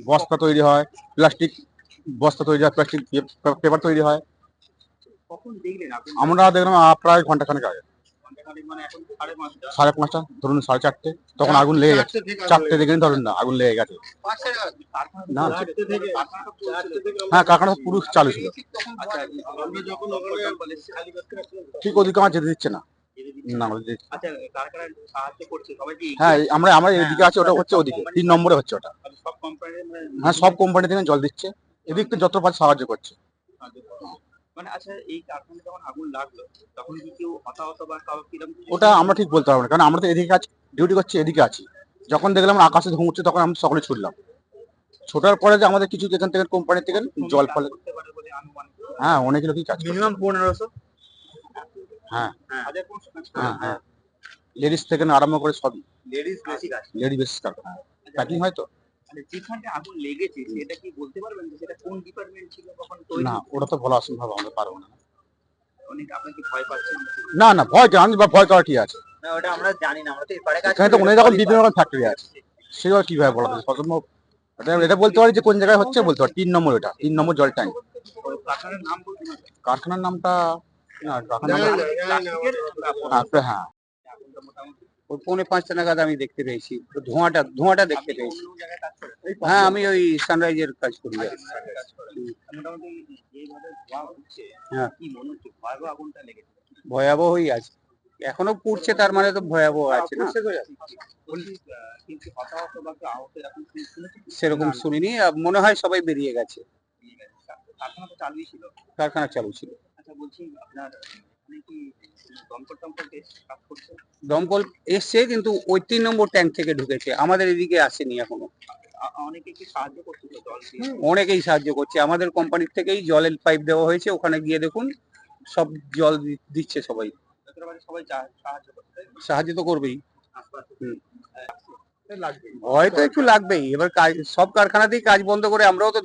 বস্তা তৈরি হয়, প্লাস্টিক বস্তা তৈরি হয়, প্লাস্টিক পেপার তৈরি হয়। কখন দেখলেন আপনি? আমরা দেখলাম প্রায় ঘন্টাখানেক আগে, ঘন্টাখানেক মানে এখন 5:30 5:30 ধরুন 5:30 তখন আগুন লেগে গেছে। 4টে দেখলেন ধরুন না আগুন লেগে গেছে। না হ্যাঁ, কারখানা পুরো চালু ছিল। ঠিক ওদিকে আমার যেতে দিচ্ছে না। না আমাদের দিচ্ছে। আচ্ছা, কারখানায় সাহায্য করছে সবাই কি? হ্যাঁ, আমরা এদিকে আছি, ওটা হচ্ছে ওদিকে 3 নম্বরে হচ্ছে ওটা। সব কোম্পানির হ্যাঁ, সব কোম্পানি থেকে জল দিচ্ছে, এদিক থেকে যত পারে সাহায্য করছে। মানে আচ্ছা, এই কারখানায় যখন আগুন লাগলো তখন কি কেউ হতাহত বা কারো কিরকম কিছু? ওটা আমরা ঠিক বলতে পারবো না, কারণ আমরা তো এদিকে আছি, ডিউটি করছি এদিকে আছি। যখন দেখলাম আকাশে ধোঁয়া উঠছে তখন আমরা সকলে ছুটলাম। ছোটার পরে যে আমাদের কিছু এখান থেকে কোম্পানি থেকে জল ফলে। করতে পারে বলে আনুমানিক হ্যাঁ, অনেক লোকই কাজ করে। মিনিমাম 1500। হ্যাঁ হাজার কোন কাজ করে? হ্যাঁ হ্যাঁ, লেডিস থেকে আরম্ভ করে সবই। লেডিস বেশি কাজ করে। লেডি বেসিস কারখানা, প্যাকিং হয় তো। মানে যেখানে আগুন লেগেছে সেটা কি বলতে পারবেন যে সেটা কোন ডিপার্টমেন্ট ছিল কখন তৈরি? না, ওটা তো বলা অসম্ভব, আমরা পারবো না। অনেক আপনি কি ভয় পাচ্ছেন? না না, ভয় কেন, বা ভয় করা কি আছে? না, ওটা আমরা জানি না, আমরা তো এপারে কাজ এখানে তো অনেক রকম বিভিন্ন রকম ফ্যাক্টরি আছে, সেগুলো কিভাবে বলা যাবে অসম্ভব। এটা বলতে পারি যে কোন জায়গায় হচ্ছে বলতে পারি। 3 নম্বর, এটা 3 নম্বর জল ট্যাঙ্ক। কারখানার নাম বলতে পারবেন? কারখানার নামটা না, কারখানার প্লাস্টিকের হ্যাঁ আগুনটা মোটামুটি ওই 4:45 নাগাদ আমি দেখতে পেয়েছি, তো ধোঁয়াটা দেখতে পেয়েছি। অন্য জায়গায় কাজ করেন? হ্যাঁ, আমি ওই সানরাইজের কাজ করি। কাজ করেন। মোটামুটি যেভাবে ধোঁয়া উঠছে, হ্যাঁ, কি মনে হচ্ছে ভয়াবহ আগুনটা লেগেছে? ভয়াবহই আছে, এখনো পুড়ছে, তার মানে তো ভয়াবহ আছে না। বলছি, কিন্তু হতাহত বা কেউ আহত এরকম কিছু শুনেছেন? সেরকম শুনিনি, মনে হয় সবাই বেরিয়ে গেছে। কারখানা তো চালুই ছিল। কারখানা চালু ছিল। আচ্ছা, বলছি আপনার এখানে কি দমকল এসে কাজ করছে? দমকল এসছে, কিন্তু ওই 3 নম্বর ট্যাঙ্ক থেকে ঢুকেছে, আমাদের এদিকে আসেনি এখনো। অনেকে কি সাহায্য করছিল জল দিয়ে? অনেকেই সাহায্য করছে, আমাদের কোম্পানির থেকেই জলের পাইপ দেওয়া হয়েছে, ওখানে গিয়ে দেখুন সব জল দিচ্ছে সবাই। যতটা পারে সবাই সাহায্য করছে, তাই তো? সাহায্য তো করবেই। হুম, লাগবে। ভয় তো একটু লাগবেই। এবার কাজ, সব কারখানাতেই কাজ বন্ধ করে আমরাও তো